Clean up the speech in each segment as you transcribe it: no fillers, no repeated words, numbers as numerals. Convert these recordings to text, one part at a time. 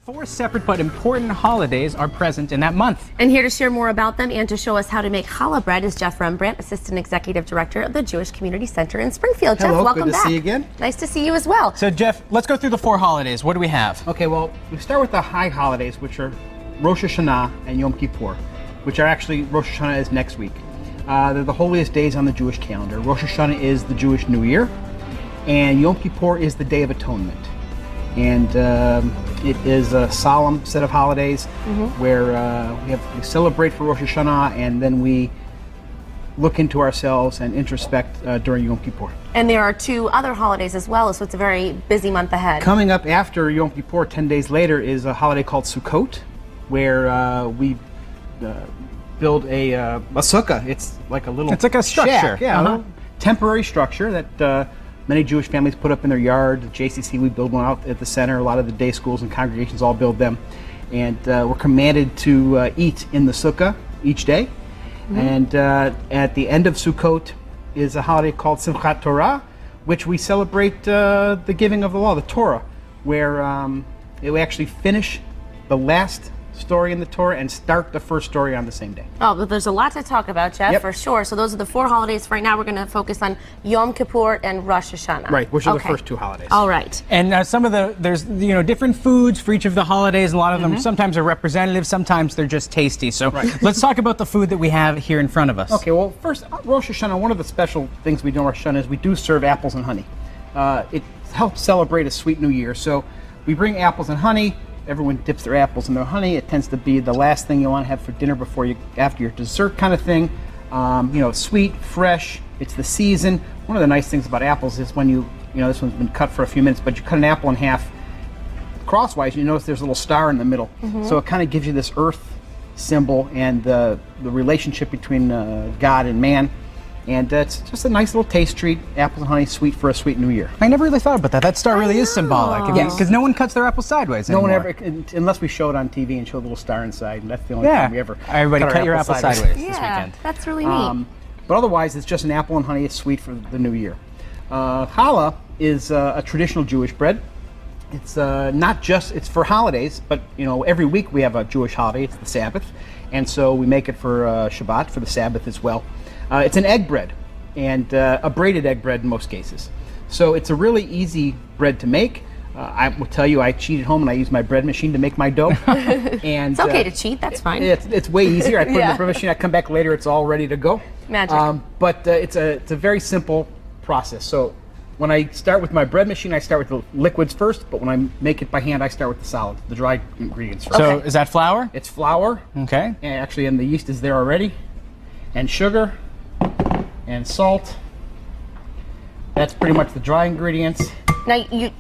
4 separate but important holidays are present in that month. And here to share more about them and to show us how to make challah bread is Jeff Rembrandt, Assistant Executive Director of the Jewish Community Center in Springfield. Hello, Jeff, welcome good to back. see you again. Nice to see you as well. So Jeff, let's go through the 4 holidays. What do we have? Okay, well, we start with the high holidays, which are Rosh Hashanah and Yom Kippur, which are actually, Rosh Hashanah is next week. They're the holiest days on the Jewish calendar. Rosh Hashanah is the Jewish New Year, and Yom Kippur is the Day of Atonement. And it is a solemn set of holidays where we celebrate for Rosh Hashanah, and then we look into ourselves and introspect during Yom Kippur. And there are 2 other holidays as well, so it's a very busy month ahead. Coming up after Yom Kippur, 10 days later, is a holiday called Sukkot, where we build a sukkah. It's like a little It's like a structure. shack, yeah, a little temporary structure that many Jewish families put up in their yard. The JCC, we build one out at the center. A lot of the day schools and congregations all build them. And we're commanded to eat in the sukkah each day. And at the end of Sukkot is a holiday called Simchat Torah, which we celebrate the giving of the law, the Torah, where we actually finish the last story in the Torah and start the first story on the same day. Oh, but there's a lot to talk about, Jeff, Yep. for sure. So those are the 4 holidays. Right now we're going to focus on Yom Kippur and Rosh Hashanah. Right, which are the first 2 holidays. All right. And some of there's different foods for each of the holidays. A lot of them sometimes are representative, sometimes they're just tasty. So let's talk about the food that we have here in front of us. Okay, well, first, Rosh Hashanah, one of the special things we do on Rosh Hashanah is we do serve apples and honey. It helps celebrate a sweet new year. So we bring apples and honey. Everyone dips their apples in their honey. It tends to be the last thing you want to have for dinner after your dessert kind of thing. Sweet, fresh. It's the season. One of the nice things about apples is when this one's been cut for a few minutes, but you cut an apple in half crosswise, you notice there's a little star in the middle. So it kind of gives you this earth symbol and the relationship between God and man. And it's just a nice little taste treat. Apples and honey, sweet for a sweet new year. I never really thought about that. That star really is symbolic. Because no one cuts their apples sideways No anymore. one ever, unless we show it on TV and show a little star inside, and that's the only time we ever Everybody cut your apple sideways this Yeah, weekend. that's really neat. But otherwise, it's just an apple and honey. It's sweet for the new year. Challah is a traditional Jewish bread. It's not just, it's for holidays, but every week we have a Jewish holiday. It's the Sabbath. And so we make it for Shabbat, for the Sabbath as well. It's an egg bread, and a braided egg bread in most cases. So it's a really easy bread to make. I will tell you, I cheat at home and I use my bread machine to make my dough. And It's okay to cheat, that's fine. It's way easier. I put it in the bread machine, I come back later, it's all ready to go. Magic. But it's a very simple process. So when I start with my bread machine, I start with the liquids first, but when I make it by hand, I start with the solid, the dry ingredients first. So is that flour? It's flour. Okay. And actually, and the yeast is there already. And sugar. And salt. That's pretty much the dry ingredients. Now, you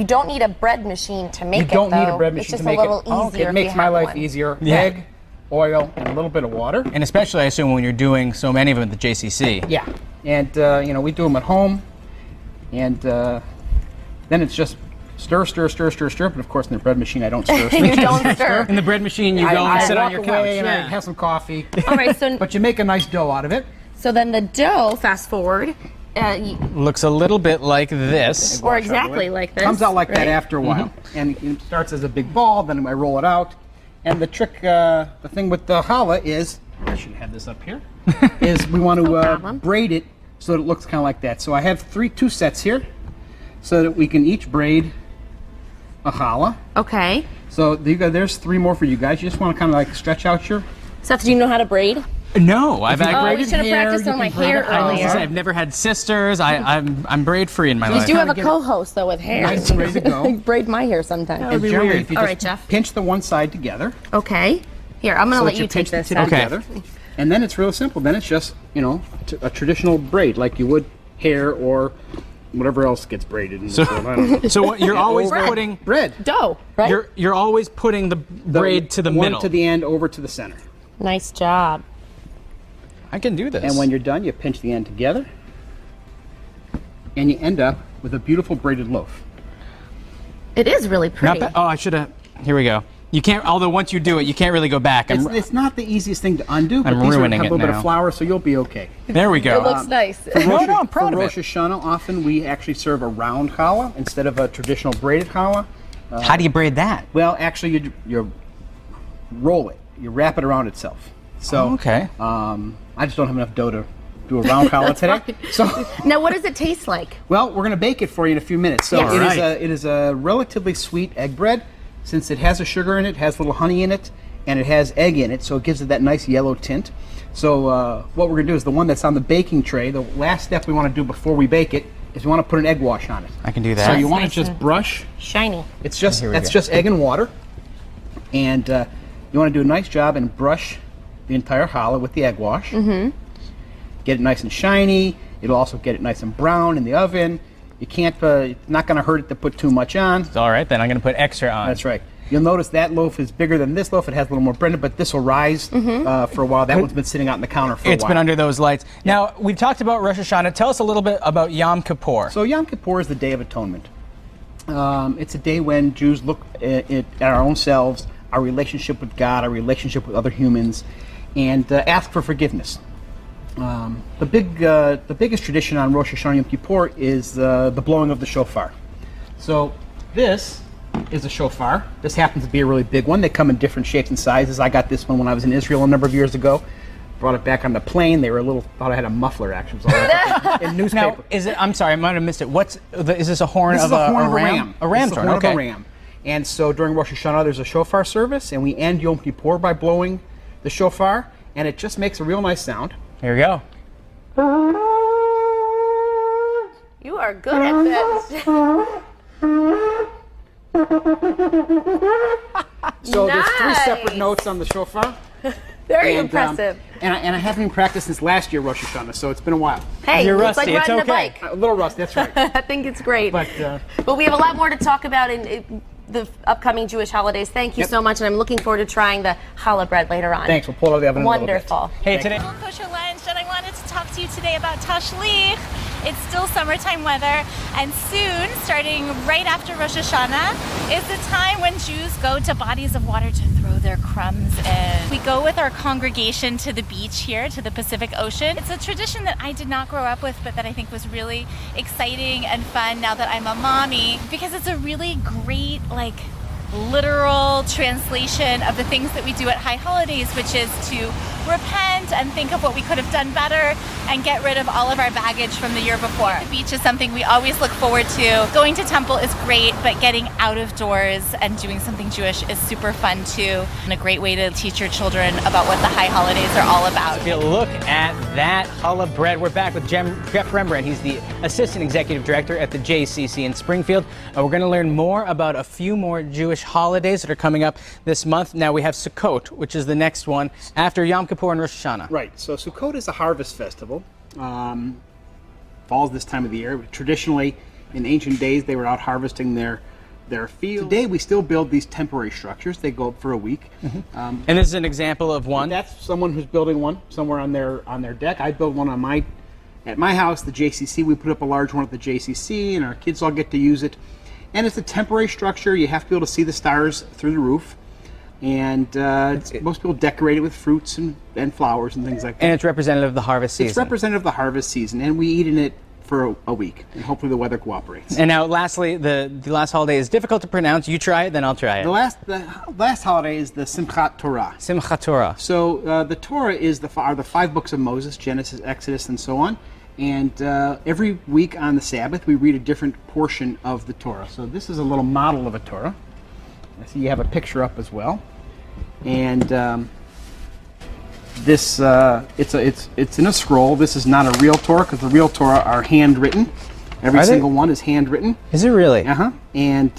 don't need a bread machine to make it, You don't need though. a bread machine to make it. It's just a little easier It if makes you my have life one. easier. Yeah. Egg, oil, and a little bit of water. And especially, I assume, when you're doing so many of them at the JCC. Yeah. And, we do them at home. And then it's just stir. But of course, in the bread machine, I don't stir. You don't stir. In the bread machine, you go and sit on your walk away couch. and I have some coffee. All right, so But you make a nice dough out of it. then the dough, fast forward, Looks a little bit like this. or exactly like this. Comes out like that right? after a while. And it starts as a big ball, then I roll it out. And the trick, the thing with the challah is, I should have this up here, is we want to problem. braid it so that it looks kind of like that. So I have two sets here so that we can each braid a challah. Okay. So there's 3 more for you guys. You just want to kind of like stretch out your... Seth, do you know how to braid? No, I've Oh, braided we should have hair, practiced you on my can braid hair it out. earlier. I've never had sisters. I'm braid free in my You life. do have a Get it co-host though with hair. nice and ready to go. Braid my hair sometimes. And be generally, weird. if you All just right, Jeff. pinch the one side together, Okay. Here, I'm gonna so let that you pinch take the this. tip Seth. Okay. together, and then it's real simple. Then it's just a traditional braid like you would hair or whatever else gets braided. In this world. I don't know. So what, you're always Bread. putting Bread. Dough, right? you're always putting the braid to the one middle. to the end, over to the center. Nice job. I can do this. And when you're done, you pinch the end together, and you end up with a beautiful braided loaf. It is really Not pretty. bad. Oh, I should have. Here we go. You can't. Although once you do it, you can't really go back. It's not the easiest thing to undo, but I'm these have ruining a it little bit now. of flour, so you'll be okay. There we go. It looks nice. No, I'm proud For of Rosh it. Hashanah, often we actually serve a round challah instead of a traditional braided challah. How do you braid that? Well, actually, you roll it. You wrap it around itself. So, okay. I just don't have enough dough to do a round collar today. So, Now, what does it taste like? well, we're going to bake it for you in a few minutes. So Yes. it is a relatively sweet egg bread, since it has a sugar in it, has a little honey in it, and it has egg in it, so it gives it that nice yellow tint. So what we're going to do is the one that's on the baking tray, the last step we want to do before we bake it is we want to put an egg wash on it. I can do that. So you That's want nice to just and brush. Shiny. It's just Here we that's go. just egg and water, and you want to do a nice job and brush the entire challah with the egg wash. Mm-hmm. Get it nice and shiny. It'll also get it nice and brown in the oven. You can't. It's not going to hurt it to put too much on. All right, then I'm going to put extra on. That's right. You'll notice that loaf is bigger than this loaf. It has a little more bread in it, but this will rise for a while. That one's been sitting out on the counter for a while. It's been under those lights. Now, we've talked about Rosh Hashanah. Tell us a little bit about Yom Kippur. So Yom Kippur is the Day of Atonement. It's a day when Jews look at our own selves, our relationship with God, our relationship with other humans, and ask for forgiveness. The biggest tradition on Rosh Hashanah Yom Kippur is the blowing of the shofar. So this is a shofar. This happens to be a really big one. They come in different shapes and sizes. I got this one when I was in Israel a number of years ago. Brought it back on the plane. They were thought I had a muffler actually. So in newspaper. Now, is it? I'm sorry, I might have missed it. Is this a horn This of is a horn of a ram? ram. A ram's This is a horn. horn Okay. of a ram. And so during Rosh Hashanah, there's a shofar service, and we end Yom Kippur by blowing the shofar, and it just makes a real nice sound. Here we go. You are good at this. So there's three Nice. separate notes on the shofar. Very And, impressive. And I haven't even practiced since last year Rosh Hashanah, so it's been a while. Hey, You're it's like rusty. It's riding okay. a bike. A little rusty, that's right. I think it's great. But we have a lot more to talk about in the upcoming Jewish holidays. Thank you Yep. so much, and I'm looking forward to trying the challah bread later on. thanks, we'll pull it out of the oven in a little bit. Wonderful. Hey, today. Kosher lunch, and I wanted to talk to you today about Tashlich. It's still summertime weather, and soon, starting right after Rosh Hashanah, is the time when Jews go to bodies of water to throw their crumbs in. We go with our congregation to the beach here, to the Pacific Ocean. It's a tradition that I did not grow up with, but that I think was really exciting and fun now that I'm a mommy, because it's a really great, literal translation of the things that we do at high holidays, which is to repent and think of what we could have done better and get rid of all of our baggage from the year before. The beach is something we always look forward to. Going to temple is great, but getting out of doors and doing something Jewish is super fun too, and a great way to teach your children about what the high holidays are all about. If you look at that challah bread, we're back with Jeff Rembrandt. He's the Assistant Executive Director at the JCC in Springfield. And we're going to learn more about a few more Jewish holidays that are coming up this month. Now we have Sukkot, which is the next one after Yom Kippur and Rosh Hashanah. Right, so Sukkot is a harvest festival. Falls this time of the year. Traditionally, in ancient days, they were out harvesting their fields. Today, we still build these temporary structures. They go up for a week. And this is an example of one. That's someone who's building one somewhere on their deck. I build one at my house, the JCC. We put up a large one at the JCC, and our kids all get to use it. And it's a temporary structure. You have to be able to see the stars through the roof. And most people decorate it with fruits and flowers and things like that. And it's representative of the harvest season. It's representative of the harvest season, and we eat in it for a week, and hopefully the weather cooperates. And now, lastly, the last holiday is difficult to pronounce. You try it, then I'll try it. The last holiday is the Simchat Torah. Simchat Torah. So the Torah are the 5 books of Moses, Genesis, Exodus, and so on. And every week on the Sabbath, we read a different portion of the Torah. So this is a little model of a Torah. I see you have a picture up as well. And this it's in a scroll. This is not a real Torah, because the real Torah are handwritten. Every single one is handwritten. Is it really? And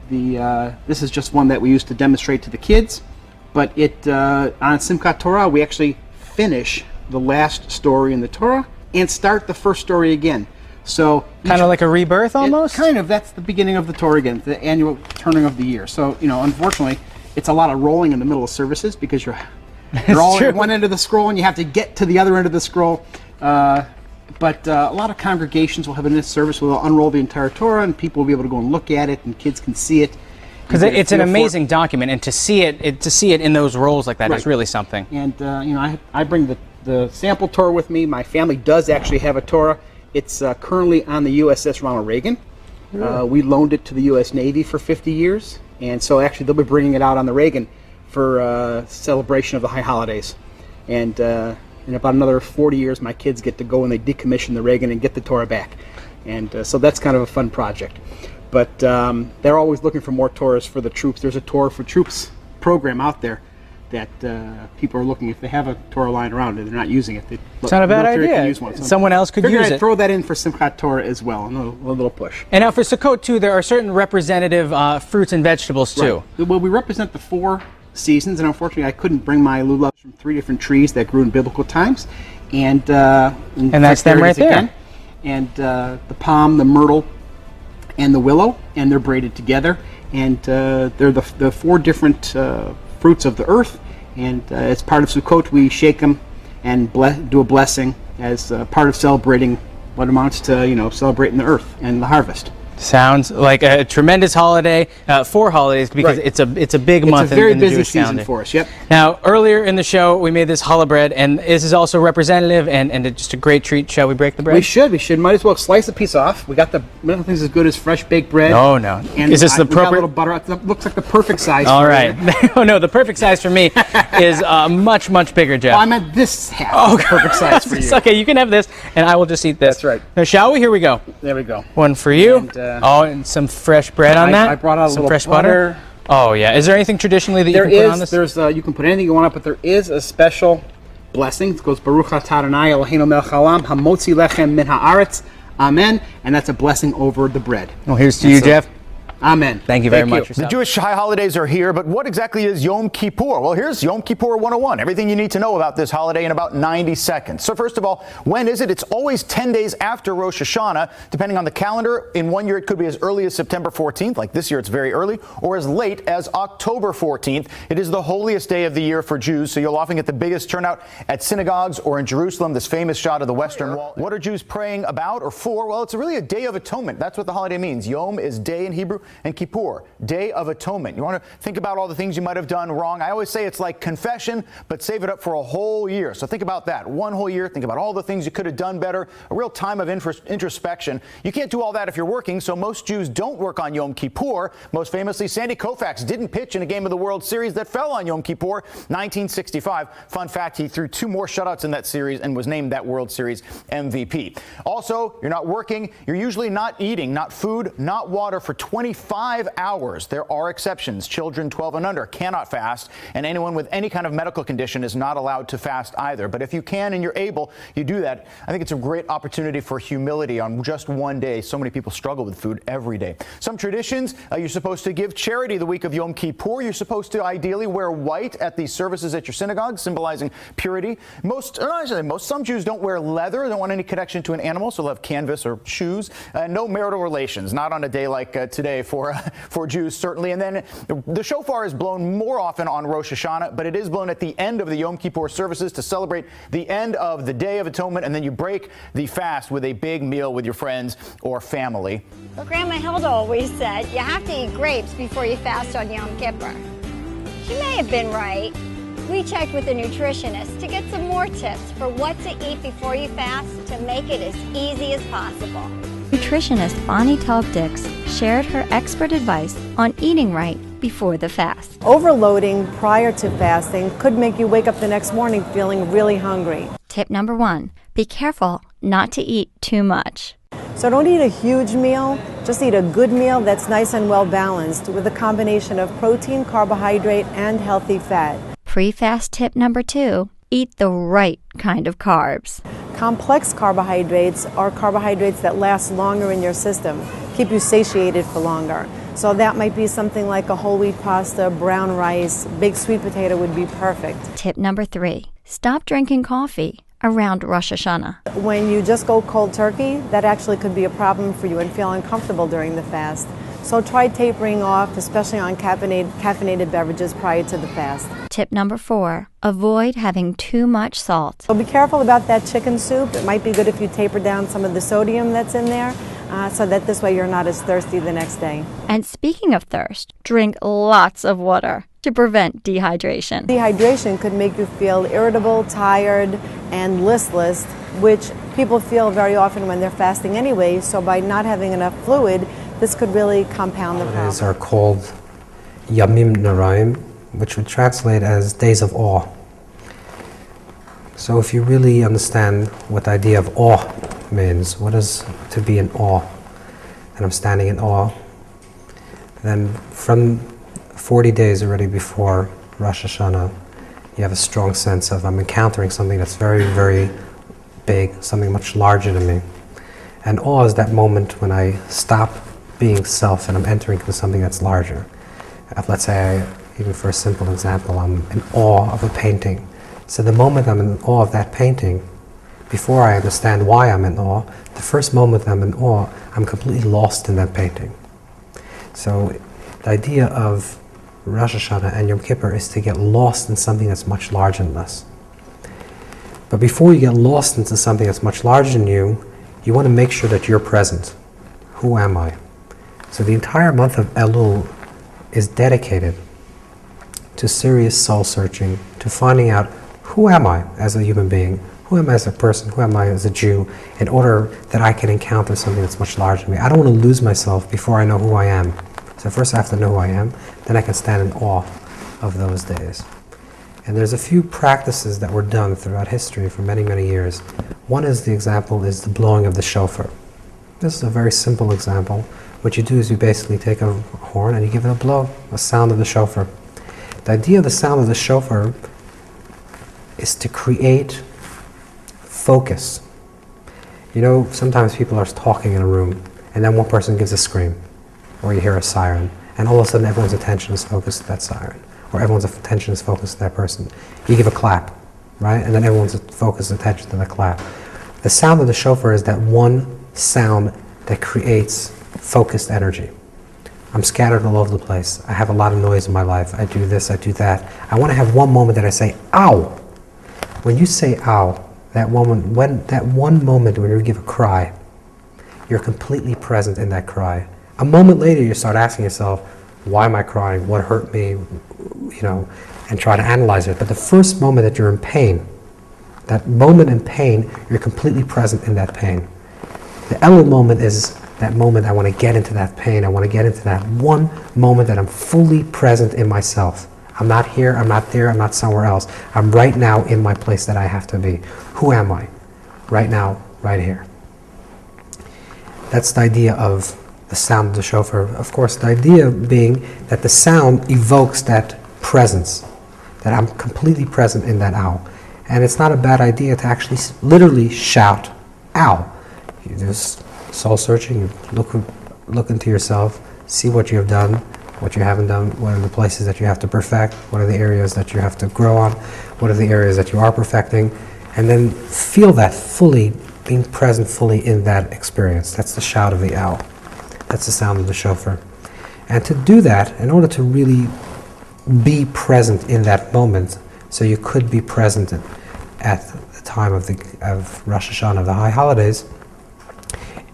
this is just one that we used to demonstrate to the kids. But on Simchat Torah, we actually finish the last story in the Torah and start the first story again. So Kind of like a rebirth almost? that's the beginning of the Torah again, the annual turning of the year. So, unfortunately, it's a lot of rolling in the middle of services, because you're all true. at one end of the scroll and you have to get to the other end of the scroll. But a lot of congregations will have in this service where they'll unroll the entire Torah, and people will be able to go and look at it, and kids can see it. Because it's an amazing document, and to see it in those roles like that is Right. really something. And I bring the sample Torah with me. My family does actually have a Torah. It's currently on the USS Ronald Reagan, We loaned it to the U.S. Navy for 50 years, and so actually they'll be bringing it out on the Reagan for celebration of the high holidays. And in about another 40 years, my kids get to go and they decommission the Reagan and get the Torah back. And so that's kind of a fun project. But they're always looking for more Torahs for the troops. There's a Torah for Troops program out there that people are looking. If they have a Torah lying around and they're not using it, it's not a bad idea. Can use one. Someone else could use it. Throw that in for Simchat Torah as well, a little push. And now for Sukkot too, there are certain representative fruits and vegetables too. Right. Well, we represent the 4 seasons, and unfortunately I couldn't bring my lulavs from 3 different trees that grew in biblical times. And that's them right there. Again. And the palm, the myrtle, and the willow, and they're braided together. And they're the 4 different fruits of the earth. And as part of Sukkot, we shake them and do a blessing as part of celebrating what amounts to, celebrating the earth and the harvest. Sounds like a tremendous holiday, 4 holidays, because Right. it's a big month in the Jewish calendar. It's a very busy season for us, yep. Now, earlier in the show, we made this challah bread, and this is also representative and just a great treat. Shall we break the bread? We should. Might as well slice a piece off. We got nothing's as good as fresh baked bread. Oh, no. And is this the we got a appropriate? little butter. It looks like the perfect size. All right. Oh, no, the perfect size for me is much, much bigger, Jeff. Well, I meant this half. Is the perfect size for you. Okay, you can have this, and I will just eat this. That's right. Now, shall we? Here we go. There we go. One for you. And, and some fresh bread on that. I brought out a some little fresh butter. Oh yeah. Is there anything traditionally that you can put on this? You can put anything you want on, but there is a special blessing. It goes Baruch atah Adonai Eloheinu melech haolam hamotzi lechem min haaretz. Amen. And that's a blessing over the bread. Well, here's to you, Jeff. Amen. Thank you very much. The Jewish high holidays are here, but what exactly is Yom Kippur? Well, here's Yom Kippur 101. Everything you need to know about this holiday in about 90 seconds. So first of all, when is it? It's always 10 days after Rosh Hashanah, depending on the calendar. In one year, it could be as early as September 14th, like this year it's very early, or as late as October 14th. It is the holiest day of the year for Jews, so you'll often get the biggest turnout at synagogues or in Jerusalem, this famous shot of the Western Wall. What are Jews praying about or for? Well, it's really a day of atonement. That's what the holiday means. Yom is day in Hebrew, and Kippur, Day of Atonement. You want to think about all the things you might have done wrong. I always say it's like confession, but save it up for a whole year. So think about that. One whole year. Think about all the things you could have done better. A real time of introspection. You can't do all that if you're working, so most Jews don't work on Yom Kippur. Most famously, Sandy Koufax didn't pitch in a game of the World Series that fell on Yom Kippur, 1965. Fun fact, he threw 2 more shutouts in that series and was named that World Series MVP. Also, you're not working. You're usually not eating, not food, not water for 25 hours. There are exceptions. Children 12 and under cannot fast, and anyone with any kind of medical condition is not allowed to fast either. But if you can and you're able, you do that. I think it's a great opportunity for humility on just one day. So many people struggle with food every day. Some traditions, you're supposed to give charity the week of Yom Kippur. You're supposed to ideally wear white at the services at your synagogue, symbolizing purity. Some Jews don't wear leather, don't want any connection to an animal, so they'll have canvas or shoes. No marital relations, not on a day like today for Jews, certainly. And then the shofar is blown more often on Rosh Hashanah, but it is blown at the end of the Yom Kippur services to celebrate the end of the Day of Atonement, and then you break the fast with a big meal with your friends or family. Well, Grandma Hilda always said you have to eat grapes before you fast on Yom Kippur. She may have been right. We checked with a nutritionist to get some more tips for what to eat before you fast to make it as easy as possible. Nutritionist Bonnie Taub-Dix shared her expert advice on eating right before the fast. Overloading prior to fasting could make you wake up the next morning feeling really hungry. Tip number 1, be careful not to eat too much. So don't eat a huge meal, just eat a good meal that's nice and well balanced with a combination of protein, carbohydrate, and healthy fat. Pre-fast tip number 2, eat the right kind of carbs. Complex carbohydrates are carbohydrates that last longer in your system, keep you satiated for longer. So that might be something like a whole wheat pasta, brown rice, baked sweet potato would be perfect. Tip number 3, stop drinking coffee around Rosh Hashanah. When you just go cold turkey, that actually could be a problem for you and feel uncomfortable during the fast. So try tapering off, especially on caffeinated beverages prior to the fast. Tip number 4, avoid having too much salt. So be careful about that chicken soup. It might be good if you taper down some of the sodium that's in there so that this way you're not as thirsty the next day. And speaking of thirst, drink lots of water to prevent dehydration. Dehydration could make you feel irritable, tired, and listless, which people feel very often when they're fasting anyway. So by not having enough fluid, this could really compound the Holidays problem. are called Yamim, which would translate as days of awe. So if you really understand what the idea of awe means, what is to be in awe, and I'm standing in awe, then from 40 days already before Rosh Hashanah, you have a strong sense of I'm encountering something that's very, very big, something much larger than me. And awe is that moment when I stop being self and I'm entering into something that's larger. Let's say, even for a simple example, I'm in awe of a painting. So the moment I'm in awe of that painting, before I understand why I'm in awe, the first moment I'm in awe, I'm completely lost in that painting. So the idea of Rosh Hashanah and Yom Kippur is to get lost in something that's much larger than us. But before you get lost into something that's much larger than you, you want to make sure that you're present. Who am I? So the entire month of Elul is dedicated to serious soul searching, to finding out who am I as a human being, who am I as a person, who am I as a Jew, in order that I can encounter something that's much larger than me. I don't want to lose myself before I know who I am. So first I have to know who I am, then I can stand in awe of those days. And there's a few practices that were done throughout history for many, many years. One is the blowing of the shofar. This is a very simple example. What you do is you basically take a horn and you give it a blow, a sound of the shofar. The idea of the sound of the shofar is to create focus. You know, sometimes people are talking in a room and then one person gives a scream, or you hear a siren, and all of a sudden everyone's attention is focused to that siren, or everyone's attention is focused to that person. You give a clap, right? And then everyone's focused attention to the clap. The sound of the shofar is that one sound that creates focused energy. I'm scattered all over the place. I have a lot of noise in my life. I do this, I do that. I want to have one moment that I say, ow! When you say ow, that one moment when you give a cry, you're completely present in that cry. A moment later, you start asking yourself, why am I crying? What hurt me? You know, and try to analyze it. But the first moment that you're in pain, that moment in pain, you're completely present in that pain. The Elul moment is that moment I want to get into that pain. I want to get into that one moment that I'm fully present in myself. I'm not here, I'm not there, I'm not somewhere else. I'm right now in my place that I have to be. Who am I? Right now, right here. That's the idea of the sound of the shofar. Of course, the idea being that the sound evokes that presence, that I'm completely present in that ow. And it's not a bad idea to actually literally shout, ow. You just soul searching, you look into yourself, see what you have done, what you haven't done, what are the places that you have to perfect, what are the areas that you have to grow on, what are the areas that you are perfecting, and then feel that fully, being present fully in that experience. That's the shout of the owl. That's the sound of the shofar. And to do that, in order to really be present in that moment, so you could be present at the time of Rosh Hashanah, of the high holidays,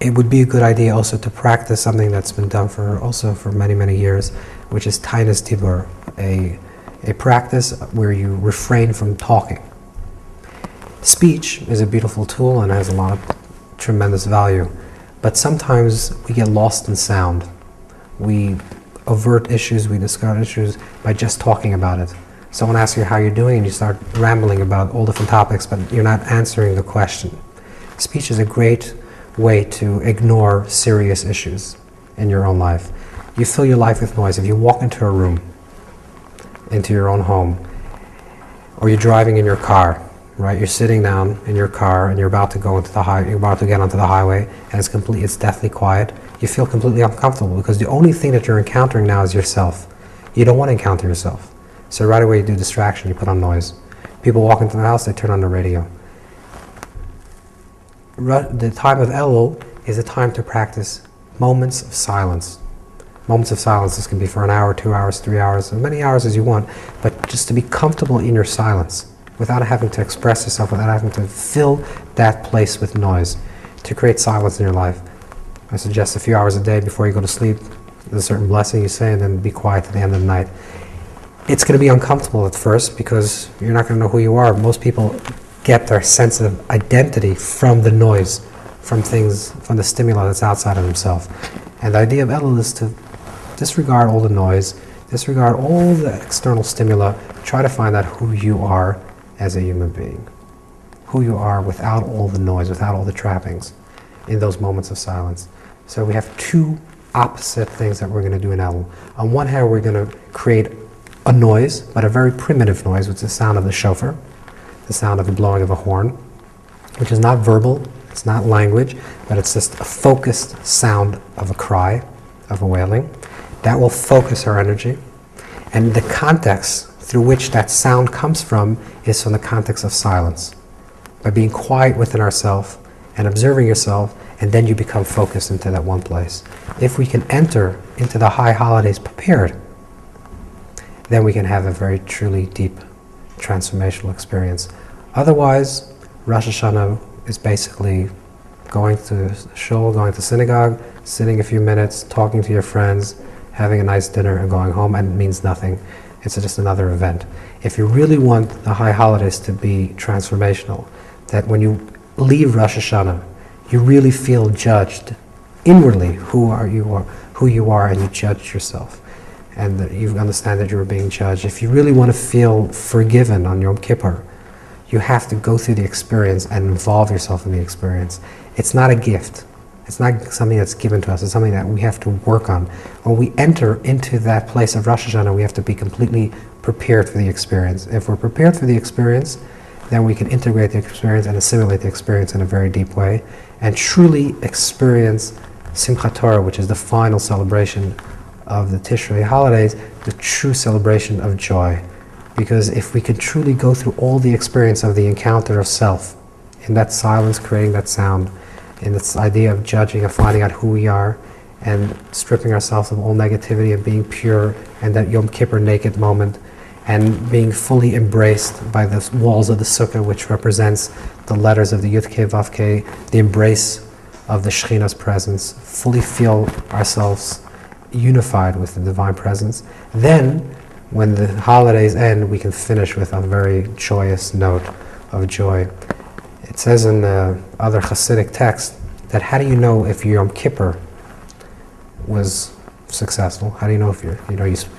it would be a good idea also to practice something that's been done for many, many years, which is Tainus Dibur, a practice where you refrain from talking. Speech is a beautiful tool and has a lot of tremendous value, but sometimes we get lost in sound. We avert issues, we discard issues by just talking about it. Someone asks you how you're doing and you start rambling about all different topics, but you're not answering the question. Speech is a great way to ignore serious issues in your own life. You fill your life with noise. If you walk into a room, into your own home, or you're driving in your car, right? You're sitting down in your car and you're about to get onto the highway, and it's deathly quiet. You feel completely uncomfortable because the only thing that you're encountering now is yourself. You don't want to encounter yourself. So right away you do distraction, you put on noise. People walk into the house, they turn on the radio. The time of Elul is a time to practice moments of silence. Moments of silence, this can be for an hour, 2 hours, 3 hours, as many hours as you want, but just to be comfortable in your silence, without having to express yourself, without having to fill that place with noise, to create silence in your life. I suggest a few hours a day before you go to sleep, there's a certain blessing you say, and then be quiet at the end of the night. It's going to be uncomfortable at first because you're not going to know who you are. Most people get their sense of identity from the noise, from things, from the stimuli that's outside of themselves. And the idea of Elul is to disregard all the noise, disregard all the external stimuli, try to find out who you are as a human being. Who you are without all the noise, without all the trappings, in those moments of silence. So we have two opposite things that we're going to do in Elul. On one hand, we're going to create a noise, but a very primitive noise, which is the sound of the shofar, the sound of the blowing of a horn, which is not verbal, it's not language, but it's just a focused sound of a cry, of a wailing. That will focus our energy. And the context through which that sound comes from is from the context of silence. By being quiet within ourselves and observing yourself, and then you become focused into that one place. If we can enter into the high holidays prepared, then we can have a very truly deep transformational experience. Otherwise, Rosh Hashanah is basically going to shul, going to synagogue, sitting a few minutes, talking to your friends, having a nice dinner and going home, and it means nothing. It's just another event. If you really want the high holidays to be transformational, that when you leave Rosh Hashanah, you really feel judged inwardly who you are, and you judge yourself, and that you understand that you're being judged. If you really want to feel forgiven on Yom Kippur, you have to go through the experience and involve yourself in the experience. It's not a gift. It's not something that's given to us. It's something that we have to work on. When we enter into that place of Rosh Hashanah, we have to be completely prepared for the experience. If we're prepared for the experience, then we can integrate the experience and assimilate the experience in a very deep way and truly experience Simchat Torah, which is the final celebration of the Tishrei holidays, the true celebration of joy. Because if we can truly go through all the experience of the encounter of self, in that silence creating that sound, in this idea of judging and finding out who we are, and stripping ourselves of all negativity and being pure, and that Yom Kippur naked moment, and being fully embraced by the walls of the sukkah, which represents the letters of the Yud-Kei Vav-Kei, the embrace of the Shekhinah's presence, fully feel ourselves unified with the divine presence. Then, when the holidays end, we can finish with a very joyous note of joy. It says in the other Hasidic text that how do you know if your Yom Kippur was successful? How do you know if you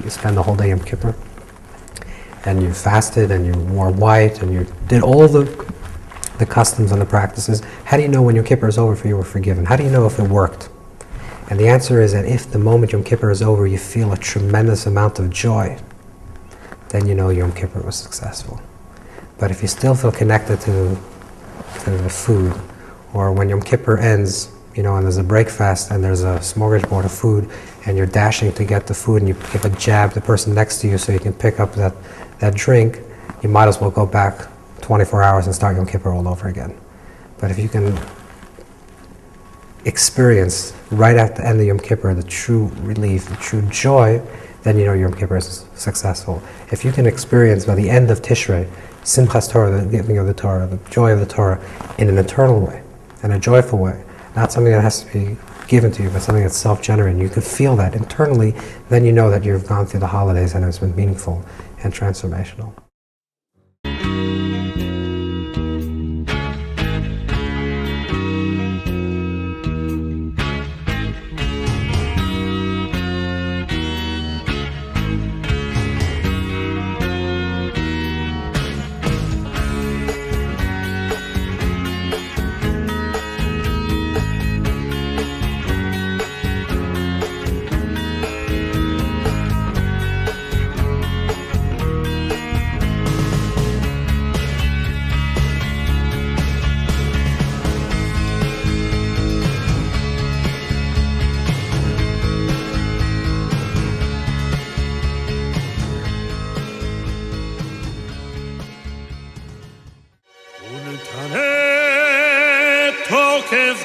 spend the whole day Yom Kippur and you fasted and you wore white and you did all the customs and the practices? How do you know when Yom Kippur is over if you were forgiven? How do you know if it worked? And the answer is that if the moment Yom Kippur is over you feel a tremendous amount of joy, then you know Yom Kippur was successful. But if you still feel connected to the food, or when Yom Kippur ends, and there's a breakfast and there's a smorgasbord of food and you're dashing to get the food and you give a jab to the person next to you so you can pick up that drink, you might as well go back 24 hours and start Yom Kippur all over again. But if you can experience right at the end of Yom Kippur the true relief, the true joy, then you know Yom Kippur is successful. If you can experience by the end of Tishrei, Simchas Torah, the giving of the Torah, the joy of the Torah, in an eternal way, in a joyful way, not something that has to be given to you, but something that's self-generating. You can feel that internally, then you know that you've gone through the holidays and it's been meaningful and transformational.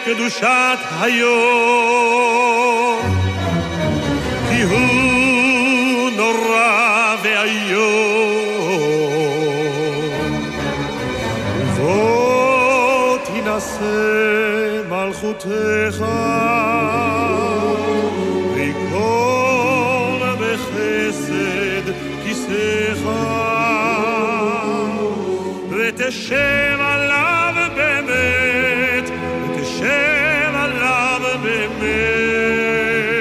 קדושת היום כי הוא נורא ואיום ובוא תנסה מלכותך ויכון בחסד כיסאך ותשב עליו באמת ותשב עליו באמת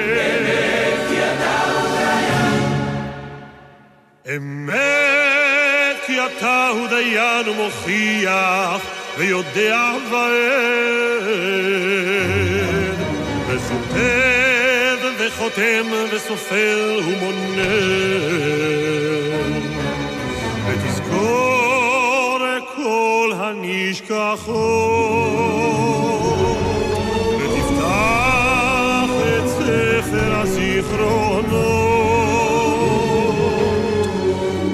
אמת כי אתה הוא דיין ומוכיח ויודע ועד וסוטב וחותם וסופר ומונה ותזכור כל הנשכחות ותפתח את ספר הזיכרונות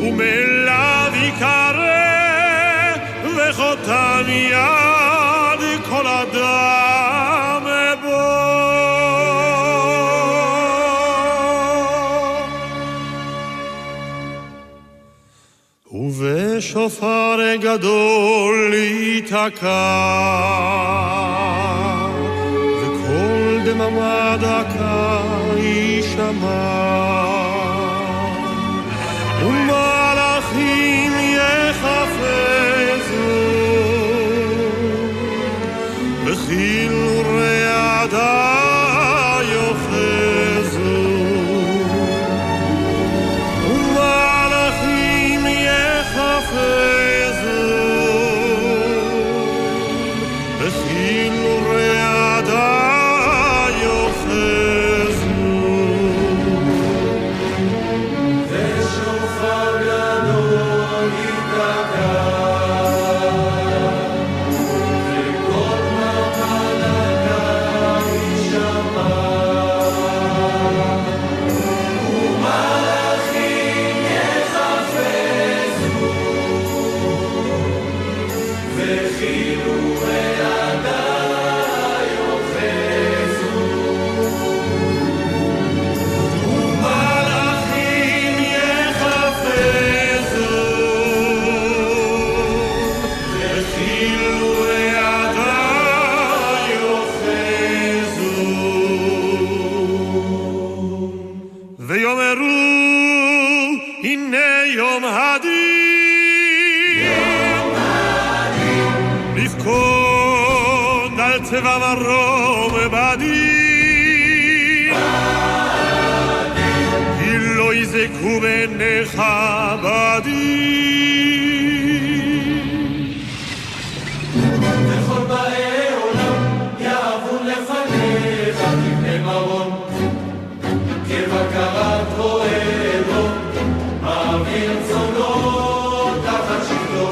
ומאליו יקרא וחותם יד כל אדם בו ובשופר גדול ייתקע וכל דממה דקה יישמע ומלאכים יחפצו וכאילו רעדה יוחזו ומלאכים יחפצו וכאילו רעדה יוחזו ושופר גדול ייתקע וכל דממה יישמע ומלאכים יחפצו וכאילו רעדה יוחזו ומלאכים יחפצו וכאילו רעדה יוחזו ויאמרו הנה יום הדין לפקוד על צבע מרום בדין כי לא יזכו בעיניך בדין וכל באי עולם יעבו לפניך כבני מרום כבקרת רועה לו מעביר צונו תחת שבטו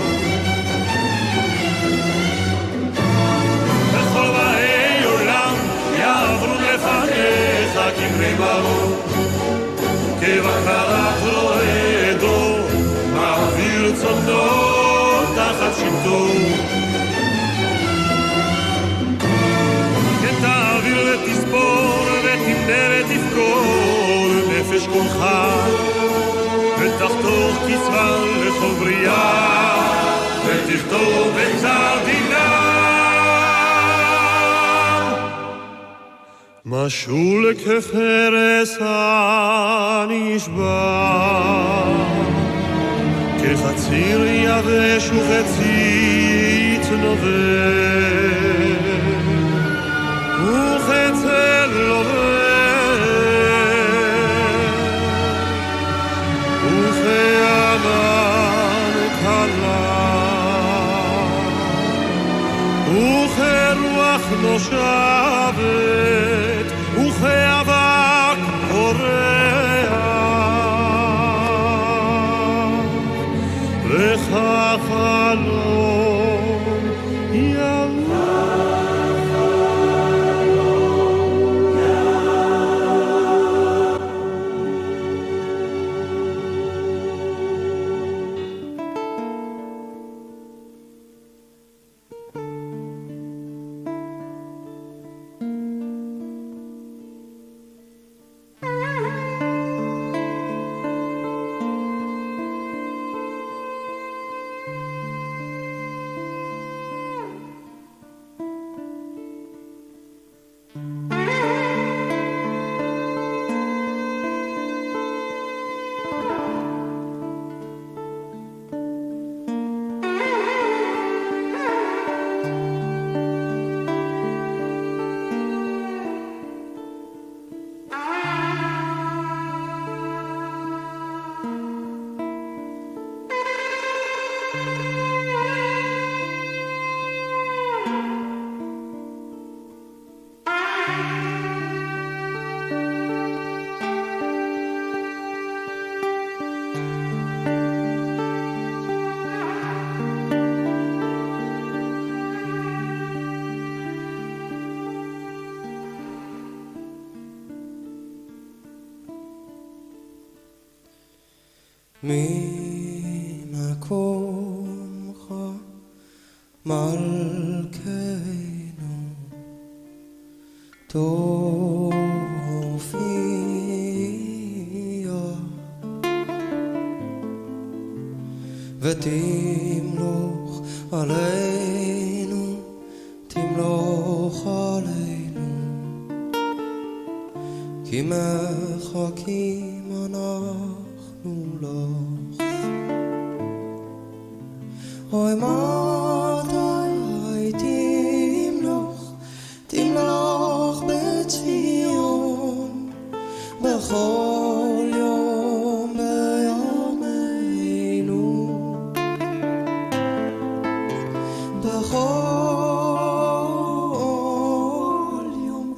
וכל באי עולם יעברו לפניך כבני מרום כבקרת רועה לו מעביר צונו תחת שבטו כן תעביר ותספור ותמנה ותפקוד נפש כולך ותחתוך כסבל לכל בריאה ותכתוב בגזר דינם משול כפרס הנשבע כחציר יבש וחצי צנובר וחצל לובר וכענן קלה וכרוח נושבת וכאבק פורח וכחלום ממקומך מלכנו תופיע ותמלוך עלינו תמלוך עלינו כי מחכים אנחנו לך אוי מתי תמלוך בציון בכל יום בימינו בכל יום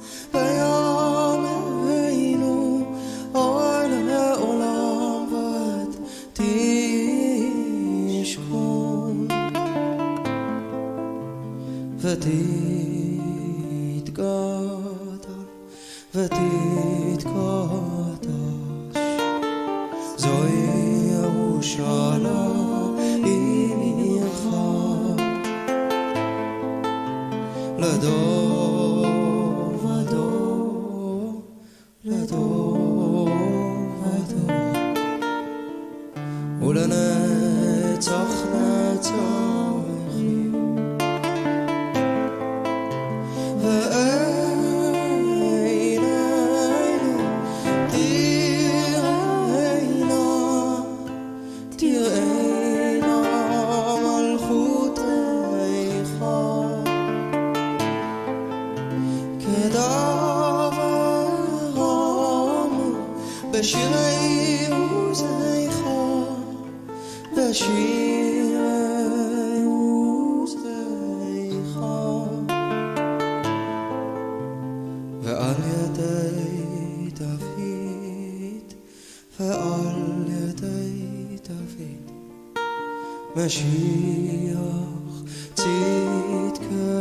בימינו אוי לעולם ותשכון ותתגדל ותתקדש זוהי ירושלים עירך לדור ודור לדור ודור ולנצח נצחים ועינינו תראינה מלכותך כדברנו בשירי עוזיך בשירי עוזיך ועל ידי דוד ועל ידי דוד משיח צדקך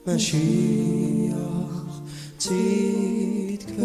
משיח צדקך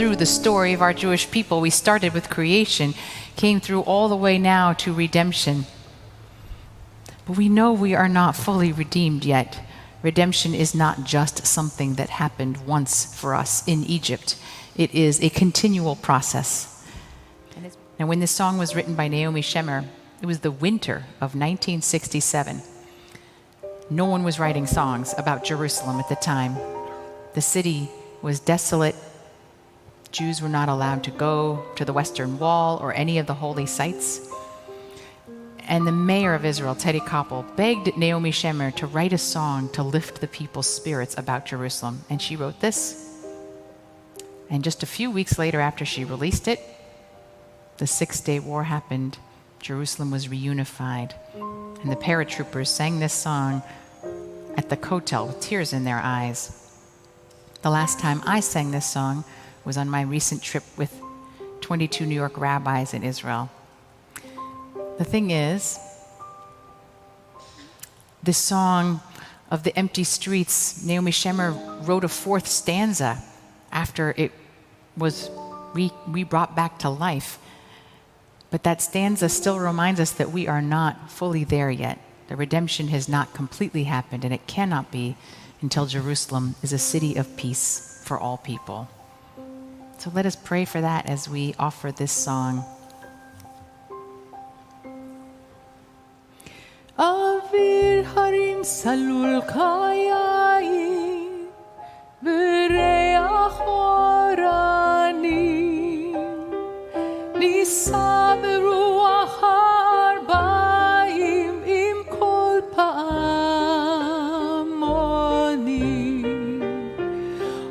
through the story of our Jewish people. We started with creation, came through all the way now to redemption. But we know we are not fully redeemed yet. Redemption is not just something that happened once for us in Egypt. It is a continual process. And when this song was written by Naomi Shemer, it was the winter of 1967. No one was writing songs about Jerusalem at the time. The city was desolate. Jews were not allowed to go to the Western Wall or any of the holy sites. And the mayor of Israel, Teddy Koppel, begged Naomi Shemer to write a song to lift the people's spirits about Jerusalem. And she wrote this. And just a few weeks later, after she released it, the Six-Day War happened. Jerusalem was reunified. And the paratroopers sang this song at the Kotel with tears in their eyes. The last time I sang this song was on my recent trip with 22 New York rabbis in Israel. The thing is, this song of the empty streets, Naomi Shemer wrote a fourth stanza after it was re-brought back to life. But that stanza still reminds us that we are not fully there yet. The redemption has not completely happened, and it cannot be until Jerusalem is a city of peace for all people. So let us pray for that as we offer this song. Avir harim salul kayai bereach orani nisa beruach harbaim im kol pa'amoni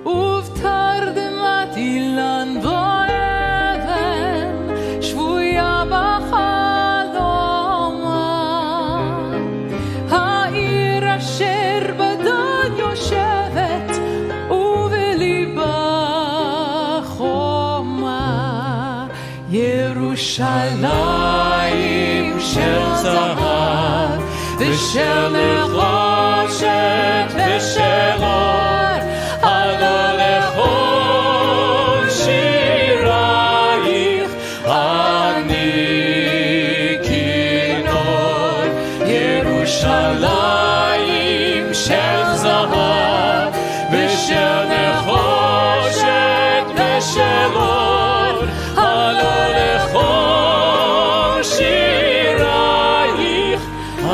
uvtar demat ilan vo'even shvuya b'chadoma אשר בדד יושבת ובליבה חומה ירושלים של זהב ושל נחושת ושל אור הלא לכל שירייך אני כינור ירושלים של זהב ושל נחושת ושל אור הלא לכל שירייך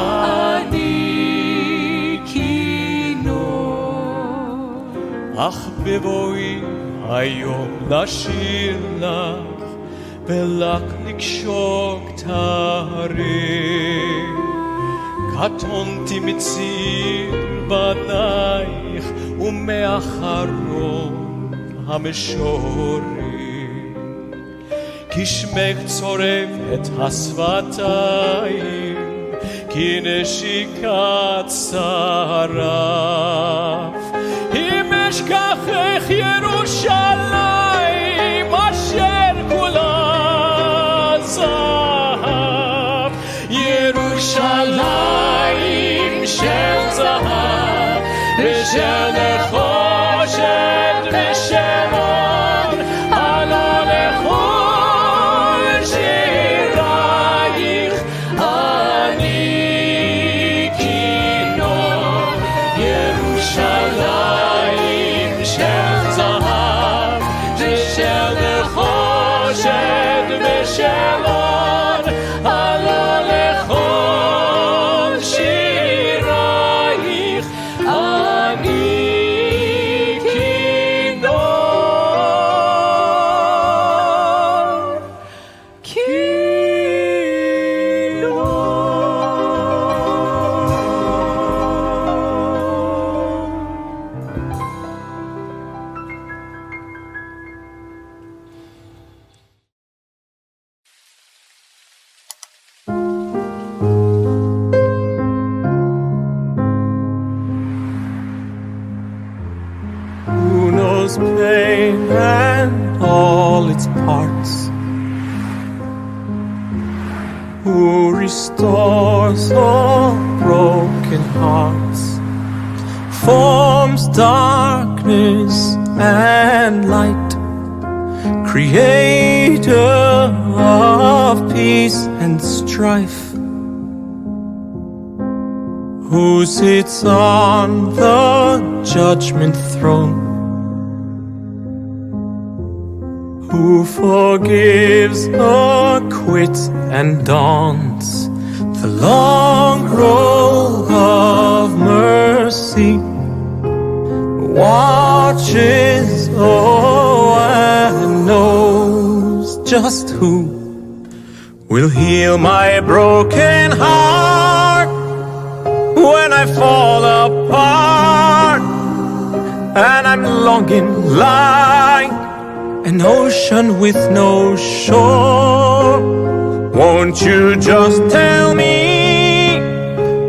אני כינור. אך בבואי היום נשיר לך ולך נקשוק תאריך קטונתי מציר בנייך ומאחרון המשוררים כי שמך צורב את השפתיים כי נשיקת שרף אם אשכחך ירושלים אשר כולה זהב ירושלים של זהב ושל נחושת ושל אור הלא לכל שירייך אני כינור ירושלים של זהב ושל נחושת ושל אור הלא לכל שירייך אני Who knows pain and all its parts? Who restores all broken hearts? Forms darkness and light, Creator of peace and strife, who sits on the judgment throne, who forgives, acquits, and dawns the long roll of mercy, watches, and knows just who will heal my broken heart when I fall apart and I'm longing like an ocean with no shore. Won't you just tell me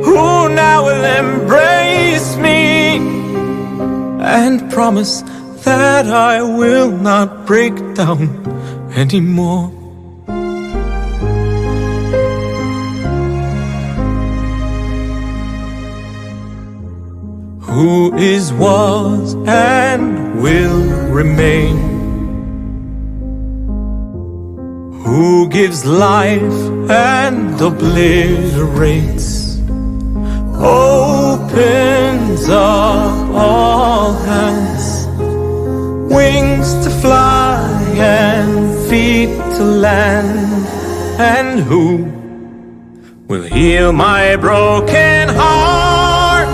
who now will embrace me and promise that I will not break down anymore? Who is, was, and will remain, who gives life and obliterates, opens up all hands, wings to fly and feet to land, and who will heal my broken heart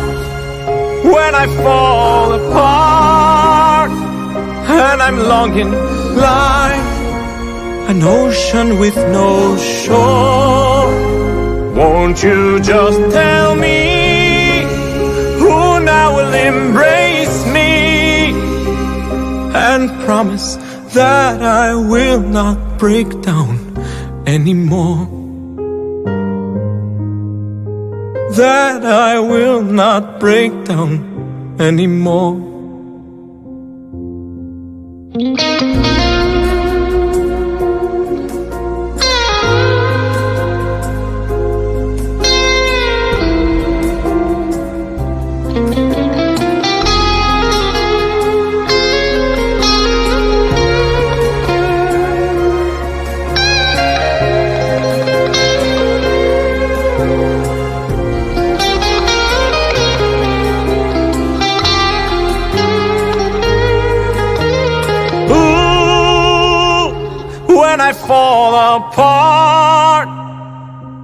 when I fall apart and I'm longing like an ocean with no shore? Won't you just tell me who now will embrace me and promise that I will not break down anymore? That I will not break down anymore. When I fall apart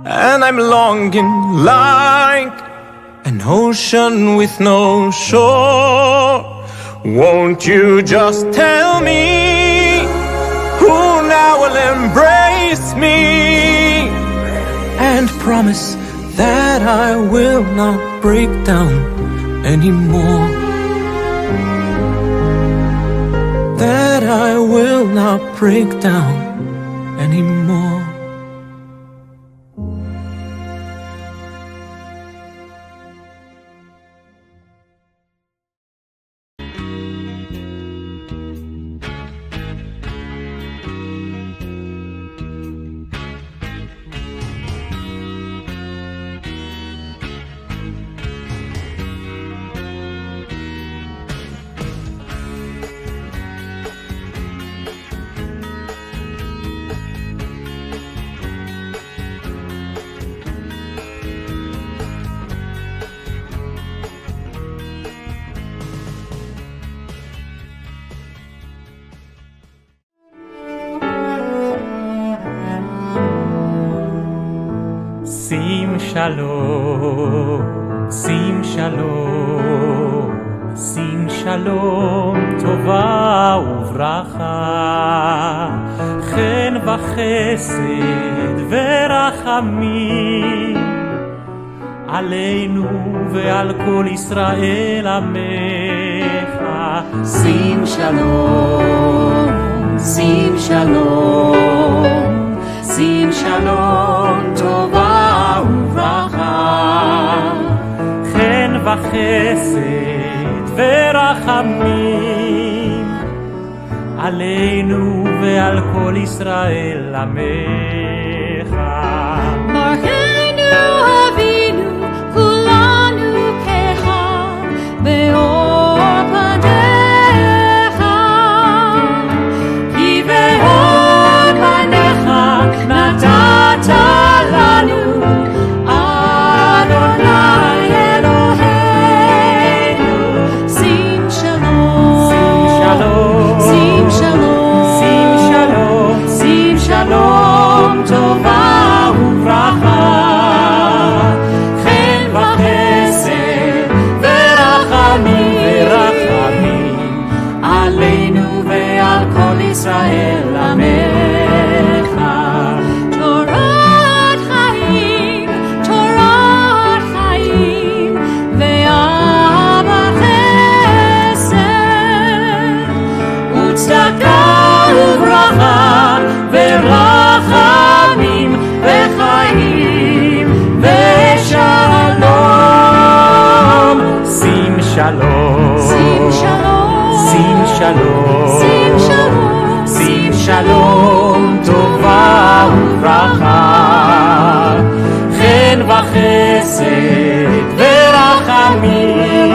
and I'm longing like an ocean with no shore, won't you just tell me who now will embrace me and promise that I will not break down anymore? That I will not break down anymore. שים שלום, שים שלום, שים שלום, טובה וברכה, חן וחסד ורחמים, עלינו ועל כל ישראל עמך. שים שלום, שים שלום, שים שלום, טובה וברכה, חן וחסד ורחמים, עלינו ועל כל ישראל עמך. ברכנו אבינו כולנו כאחד באור פניך, כי shalom, sim shalom, sim shalom, sim shalom, sim shalom, tova uvracha, chen v'chesed v'rachamim,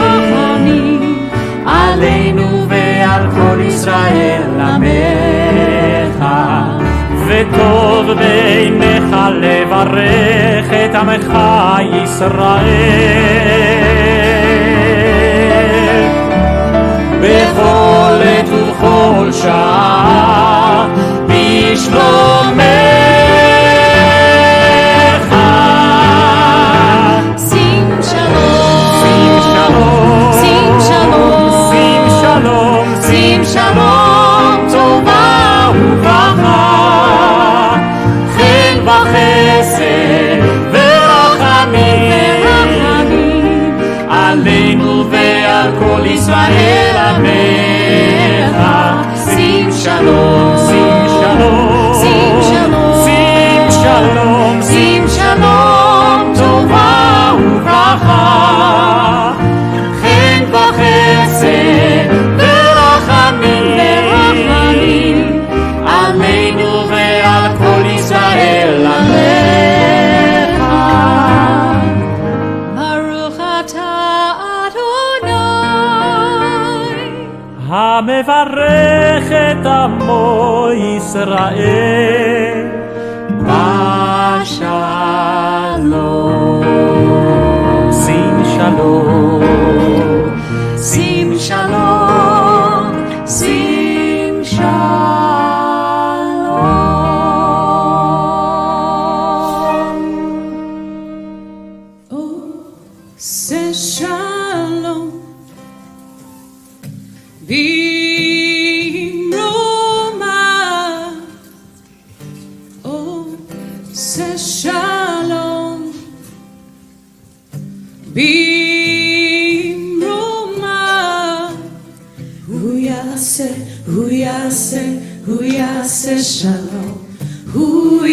aleinu ve'al kol Yisrael amecha, וטוב בעיניך לברך את עמך ישראל בכל עת ובכל שעה בשלומך. sim shalom, שים שלום, sim shalom, שים שלום, sim shalom, טובה וברכה, חן וחסד ורחמים עלינו ועל כל ישראל עמך. שים שלום, שים שלום, sim shalom, שים שלום, שים שלום, טובה וברכה, חן וחסד ורחמים עלינו ועל כל ישראל עמך. Baruch atah Adonai, המברך את עמו ישראל בשלום. שים שלום, שים שלום, שים שלום. say shalom, b'roma. Oh, say shalom, b'roma. Hu yaseh shalom. Hu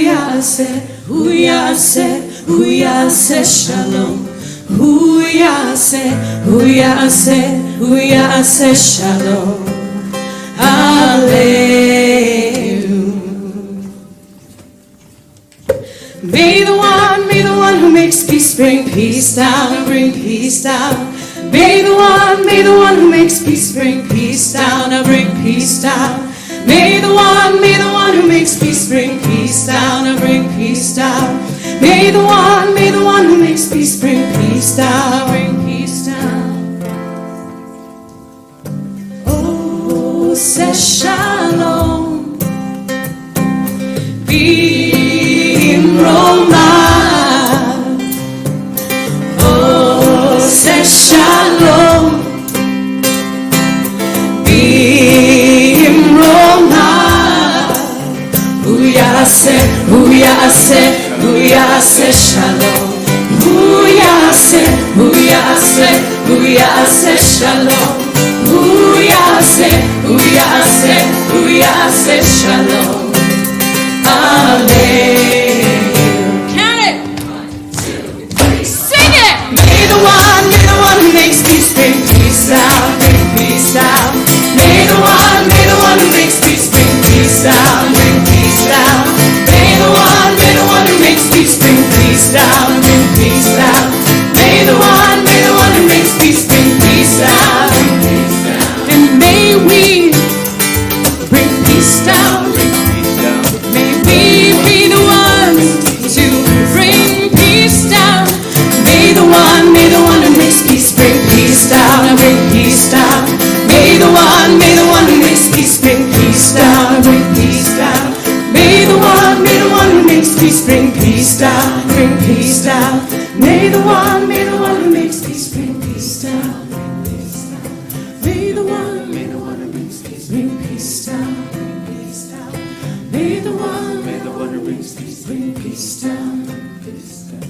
yaseh shalom. Hu yaseh shalom. Alleluia. May the one who makes peace bring peace down and bring peace down. May the one who makes peace bring peace down and bring peace down. May the one who makes peace bring peace down and bring peace down. May the one who makes peace bring peace down and bring peace down. Oh, say shalom, b'roma. Oh, say shalom, b'roma. Hu yaseh shalom. Hu yaseh shalom. Hu yaseh shalom. Alleluia. Count it. 1, 2, 3. Sing it. May the one who makes peace bring peace down, bring peace down. May the one who makes peace bring peace down, bring peace down. May the one who makes peace bring peace down, bring peace down. May the one who makes peace bring peace down, bring peace down. And may we bring peace down. May we be the ones to bring peace down. May the one who makes peace bring peace down and bring peace down. May the one who makes peace bring peace down and bring peace down. May the one who makes peace bring peace down, bring peace down. May the one who makes peace bring peace down, bring peace down. May the one who makes peace bring peace down, bring peace down. May the one who makes peace bring peace down, bring peace down.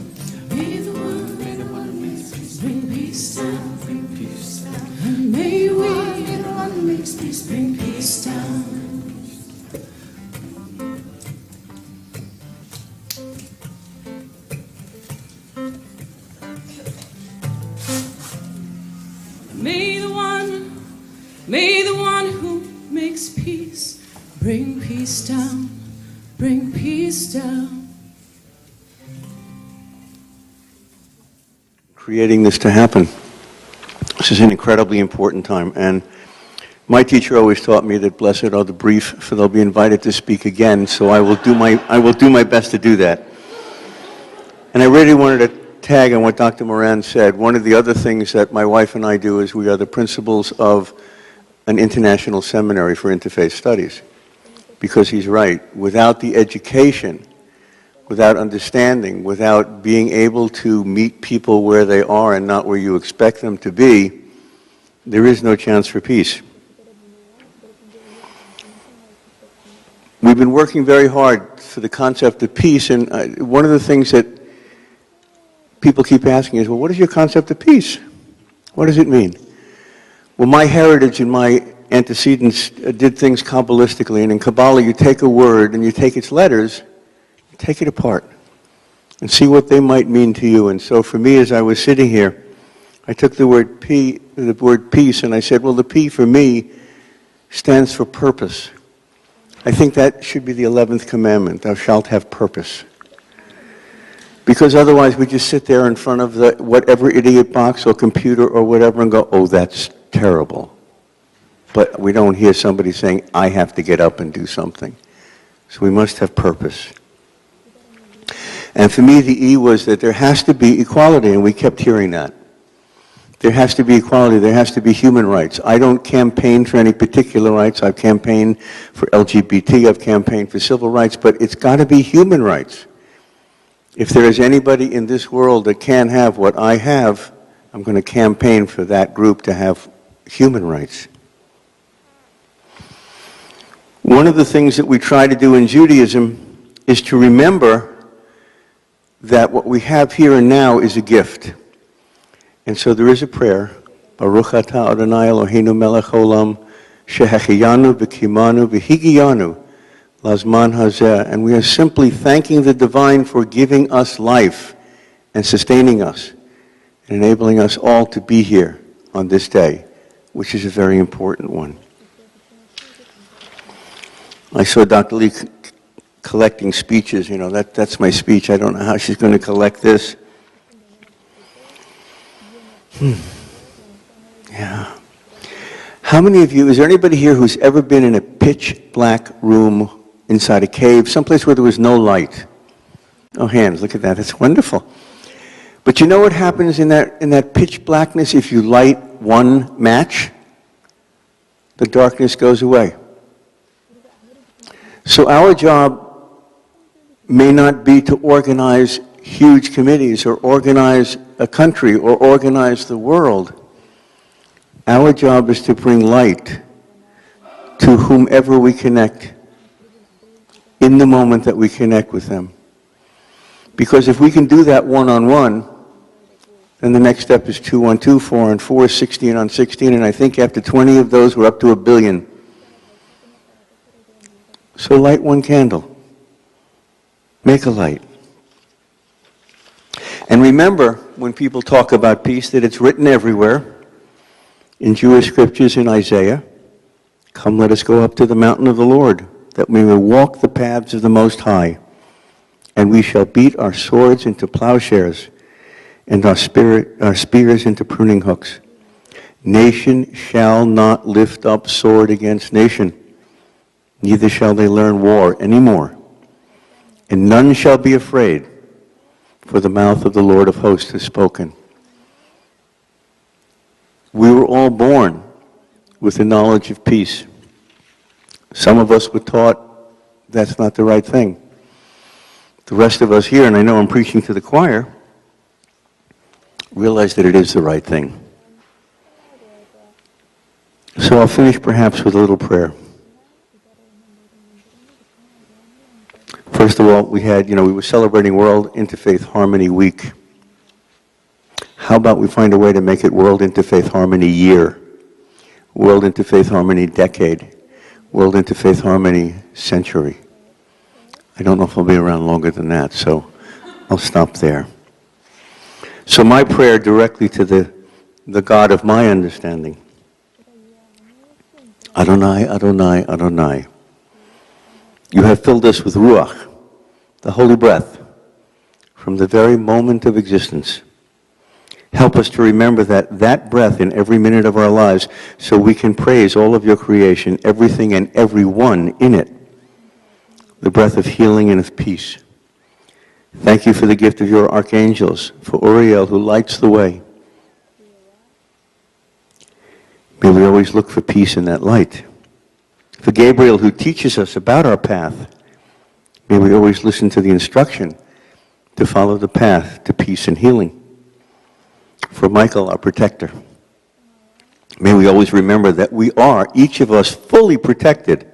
May the one who makes peace bring peace down, bring peace down. And may we be the one who makes peace bring peace down. peace down, bring peace down. Creating this to happen. This is an incredibly important time, and my teacher always taught me that blessed are the brief, for they'll be invited to speak again. So I will do my best to do that. And I really wanted to tag on what Dr. Moran said. One of the other things that my wife and I do is we are the principals of an international seminary for interfaith studies, because he's right. Without the education, without understanding, without being able to meet people where they are and not where you expect them to be, there is no chance for peace. We've been working very hard for the concept of peace, and one of the things that people keep asking is, well, what is your concept of peace? What does it mean? Well, my heritage and my antecedents did things Kabbalistically, and in Kabbalah you take a word and you take its letters, you take it apart, and see what they might mean to you. And so for me, as I was sitting here, I took the word peace, and I said, well, the P for me stands for purpose. I think that should be the 11th commandment, thou shalt have purpose. Because otherwise we just sit there in front of the whatever idiot box or computer or whatever and go, oh, that's terrible. But we don't hear somebody saying, I have to get up and do something. So we must have purpose. And for me, the E was that there has to be equality, and we kept hearing that. There has to be equality. There has to be human rights. I don't campaign for any particular rights. I've campaigned for LGBT. I've campaigned for civil rights. But it's got to be human rights. If there is anybody in this world that can have what I have, I'm going to campaign for that group to have human rights. One of the things that we try to do in Judaism is to remember that what we have here and now is a gift. And so there is a prayer, Baruch atah Adonai Eloheinu melech haolam, shehechiyanu v'kimanu v'higiyanu lazman hazeh. And we are simply thanking the divine for giving us life and sustaining us and enabling us all to be here on this day, which is a very important one. I saw Dr. Lee collecting speeches. You know, that's my speech. I don't know how she's going to collect this. Yeah. How many of you, is there anybody here who's ever been in a pitch black room inside a cave, someplace where there was no light? Oh, hands, look at that. That's wonderful. But you know what happens in that pitch blackness if you light one match? The darkness goes away. So our job may not be to organize huge committees or organize a country or organize the world. Our job is to bring light to whomever we connect in the moment that we connect with them. Because if we can do that one-on-one, then the next step is 2-on-2, 4-on-4, 16-on-16, and I think after 20 of those, we're up to 1 billion. So light one candle. Make a light. And remember, when people talk about peace, that it's written everywhere. In Jewish scriptures, in Isaiah, come let us go up to the mountain of the Lord, that we may walk the paths of the Most High, and we shall beat our swords into plowshares, and our spears into pruning hooks. Nation shall not lift up sword against nation, neither shall they learn war anymore. And none shall be afraid, for the mouth of the Lord of hosts has spoken. We were all born with the knowledge of peace. Some of us were taught that's not the right thing. The rest of us here, and I know I'm preaching to the choir, realize that it is the right thing. So I'll finish perhaps with a little prayer. First of all, we were celebrating World Interfaith Harmony Week. How about we find a way to make it World Interfaith Harmony Year, World Interfaith Harmony Decade, World Interfaith Harmony Century? I don't know if I'll be around longer than that, so I'll stop there. So my prayer directly to the God of my understanding. Adonai, Adonai, Adonai. You have filled us with Ruach, the holy breath, from the very moment of existence. Help us to remember that breath in every minute of our lives so we can praise all of your creation, everything and everyone in it. The breath of healing and of peace. Thank you for the gift of your archangels, for Uriel who lights the way. May we always look for peace in that light. For Gabriel who teaches us about our path, may we always listen to the instruction to follow the path to peace and healing. For Michael, our protector, may we always remember that we are, each of us, fully protected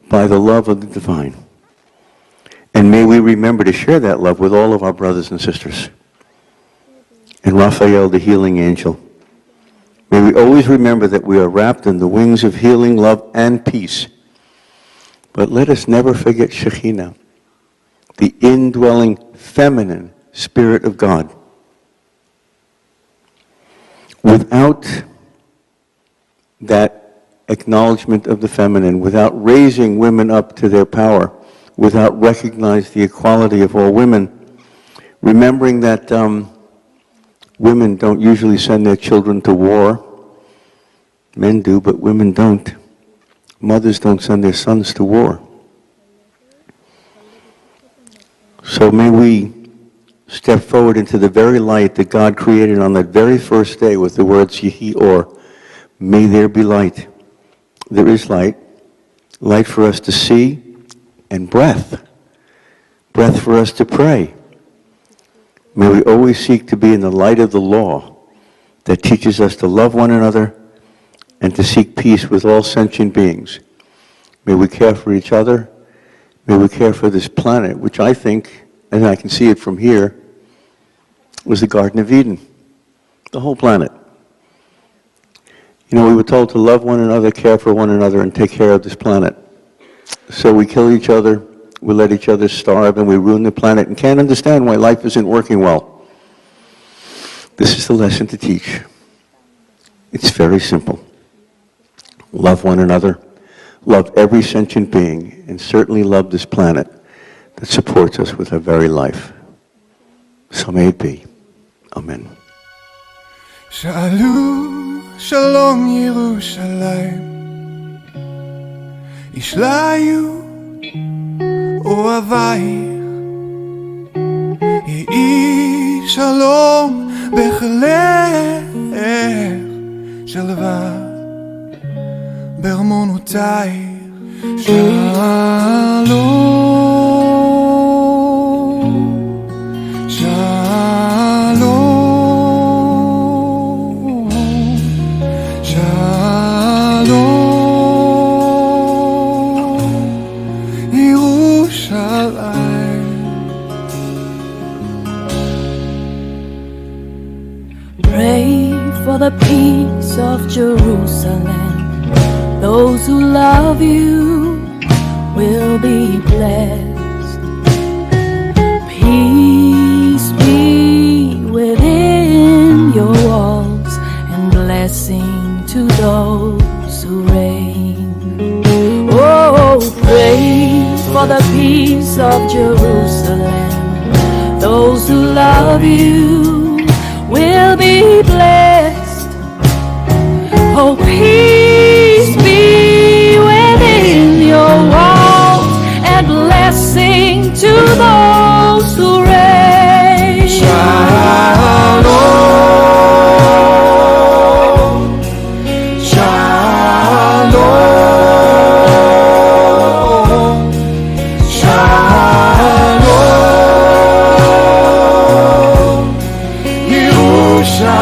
by the love of the divine. And may we remember to share that love with all of our brothers and sisters. And Raphael, the healing angel, may we always remember that we are wrapped in the wings of healing, love, and peace. But let us never forget Shekhinah, the indwelling feminine spirit of God. Without that acknowledgement of the feminine, without raising women up to their power, without recognizing the equality of all women, remembering that women don't usually send their children to war. Men do, but women don't. Mothers don't send their sons to war. So may we step forward into the very light that God created on that very first day with the words Yehi Or. May there be light. There is light. Light for us to see and breath. Breath for us to pray. May we always seek to be in the light of the law that teaches us to love one another and to seek peace with all sentient beings. May we care for each other. May we care for this planet, which I think, and I can see it from here, was the Garden of Eden. The whole planet. You know, we were told to love one another, care for one another, and take care of this planet. So we kill each other, we let each other starve, and we ruin the planet and can't understand why life isn't working well. This is the lesson to teach. It's very simple. Love one another, love every sentient being, and certainly love this planet that supports us with our very life. So may it be. Amen. שאלו שלום ירושלים, ישליו אוהבייך, יהי שלום בחילך, שלווה בארמונותייך. שלום, שלום, שלום, ירושלים. Pray for the peace of Jerusalem. Those who love you will be blessed. Peace be within your walls and blessing to those who reign. Oh, pray for the peace of Jerusalem. Those who love you will be blessed. Oh, peace be within your walls and blessing to those who reign. Shalom, shalom, shalom, Yerushalayim.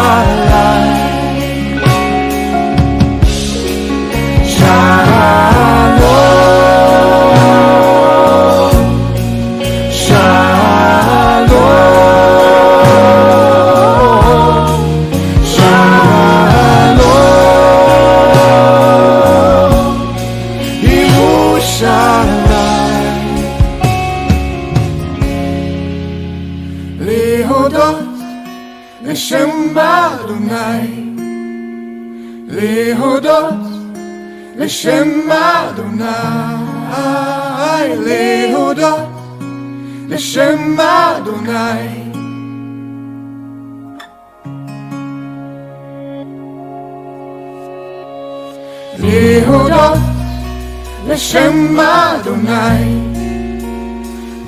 להודות לשם אדוני להודות, לשם אדוני. להודות, לשם אדוני,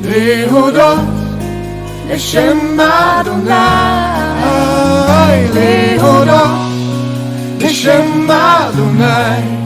להודות, לשם אדוני, להודות, לשם אדוני.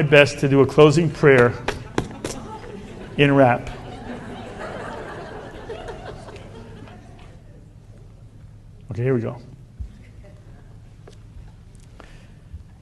My best to do a closing prayer in rap. Okay, here we go.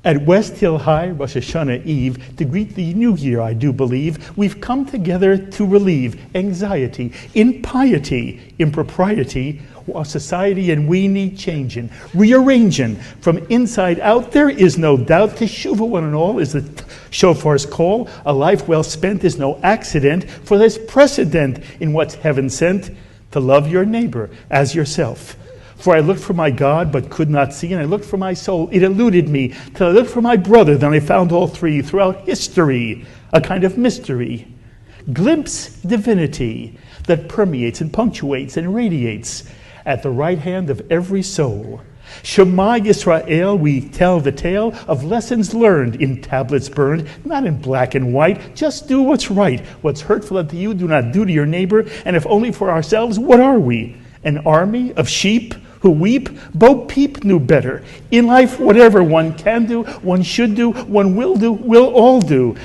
At West Hill High, Rosh Hashanah Eve, to greet the new year, I do believe, we've come together to relieve anxiety, impiety, impropriety, our society and we need changing, rearranging from inside out. There is no doubt Teshuvah one and all is the shofar's call. A life well spent is no accident, for there's precedent in what's heaven sent, to love your neighbor as yourself. For I looked for my God, but could not see, and I looked for my soul. It eluded me, till I looked for my brother, then I found all three throughout history, a kind of mystery. Glimpse divinity that permeates and punctuates and radiates at the right hand of every soul. Shema Yisrael, we tell the tale of lessons learned in tablets burned, not in black and white. Just do what's right. What's hurtful unto you, do not do to your neighbor. And if only for ourselves, what are we? An army of sheep who weep? Bo Peep knew better. In life, whatever one can do, one should do, one will do, we'll all do.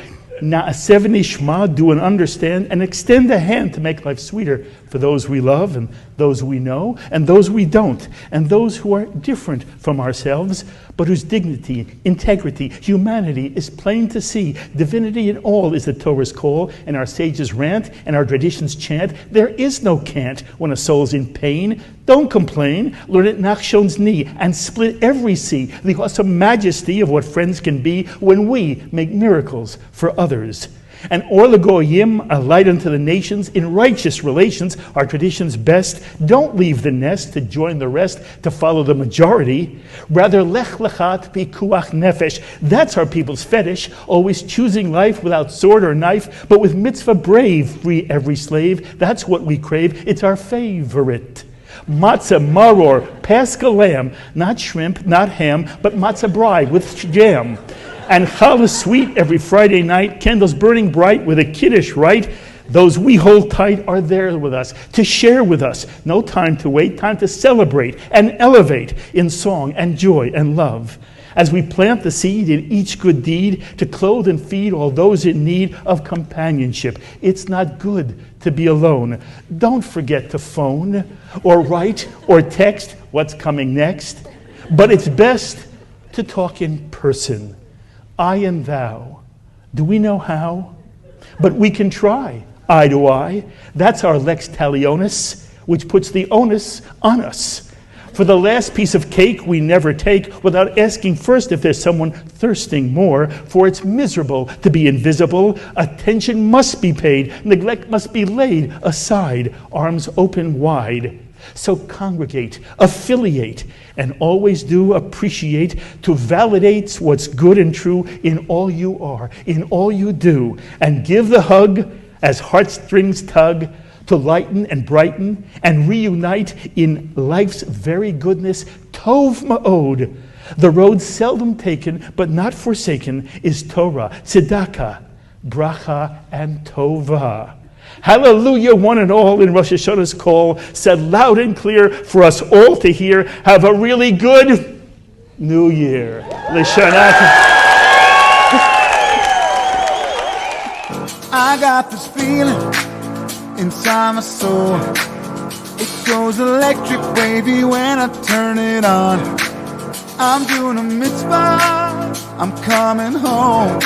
Na'aseh v'nishma, do and understand, and extend a hand to make life sweeter for those we love and those we know and those we don't, and those who are different from ourselves, but whose dignity, integrity, humanity is plain to see. Divinity in all is the Torah's call, and our sages rant and our traditions chant. There is no cant when a soul's in pain. Don't complain, learn it Nachshon's knee, and split every sea, the awesome majesty of what friends can be when we make miracles for others. And Or L'Goyim, a light unto the nations, in righteous relations, our tradition's best. Don't leave the nest to join the rest, to follow the majority. Rather, Lech Lechat Pikuach Nefesh, that's our people's fetish, always choosing life without sword or knife, but with mitzvah brave, free every slave. That's what we crave, it's our favorite. Matzah, maror, Paschal lamb, not shrimp, not ham, but matzah bride with jam. And challah sweet every Friday night, candles burning bright with a kiddush rite. Those we hold tight are there with us, to share with us. No time to wait, time to celebrate and elevate in song and joy and love. as we plant the seed in each good deed to clothe and feed all those in need of companionship. It's not good to be alone. Don't forget to phone or write or text what's coming next, but it's best to talk in person. I and thou. Do we know how? But we can try, eye to eye. That's our lex talionis, which puts the onus on us. For the last piece of cake we never take without asking first if there's someone thirsting more, for it's miserable to be invisible. Attention must be paid, neglect must be laid aside, arms open wide. So congregate, affiliate, and always do appreciate to validate what's good and true in all you are, in all you do, and give the hug as heartstrings tug to lighten and brighten and reunite in life's very goodness, Tov Ma'od. The road seldom taken but not forsaken is Torah, Tzedakah, Bracha, and Tova. Hallelujah, one and all in Rosh Hashanah's call, said loud and clear for us all to hear. Have a really good New Year. L'Shana I got this feeling inside my soul. It goes electric wavy when I turn it on. I'm doing a mitzvah, I'm coming home.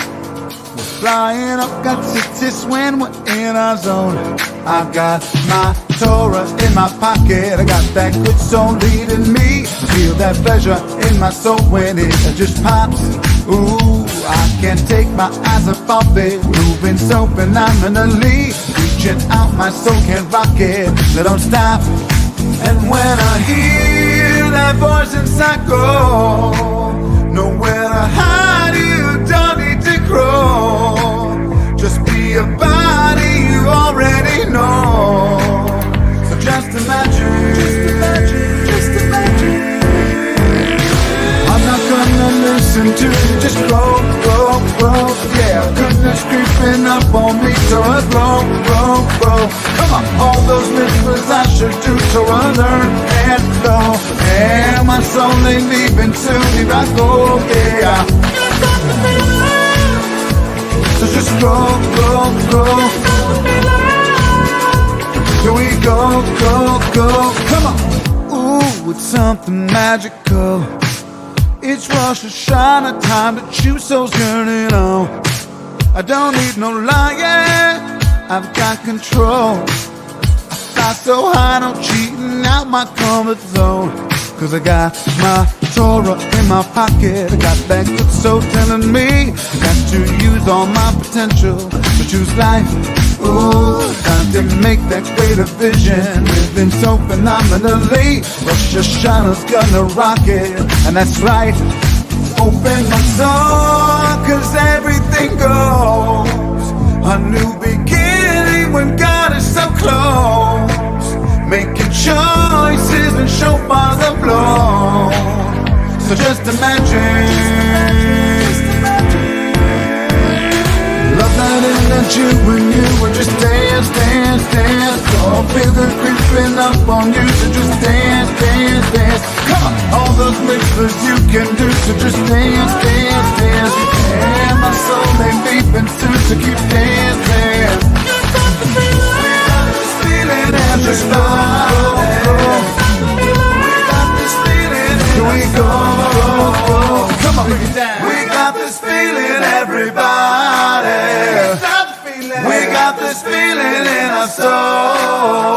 We're flying up, got tzitzis when we're in our zone. I got my Torah in my pocket, I got that good soul leading me. Feel that pleasure in my soul when it just pops. Ooh, I can't take my eyes off it. Moving so phenomenally, reaching out, my soul can rock it. So don't stop. And when I hear that voice inside go, nowhere to hide, you don't need to grow. Just be a body you already know. So just imagine, just imagine. I'm not gonna listen to you, just grow. Yeah, goodness creeping up on me, so I grow. Come on, all those mitzvahs I should do, so I learn and know. Yeah, my soul ain't leaving soon, here I go, yeah. So just grow. Here we go. Come on. Ooh, it's something magical. It's Rosh Hashanah time to choose souls yearning on. I don't need no lion, I've got control. I fly so high, no cheating out my comfort zone. Cause I got my Torah in my pocket, I got that good soul telling me I got to use all my potential to choose life. Ooh, time to make that greater vision, living so phenomenally. Rosh Hashanah's gonna rock it, and that's right. Open my soul, cause everything goes. A new beginning when God is so close. Making choices and shofars are blown. So just imagine. Love that energy when you would just dance. Oh, feel the creeping up on you, so just dance. Come on, all those mitzvahs you can do, so just dance. Yeah, my soul ain't leaving soon, so keep dancing. We got this feeling and just go. We got this feeling, here we go. Come on, we got this feeling, everybody. We got this feeling in our soul.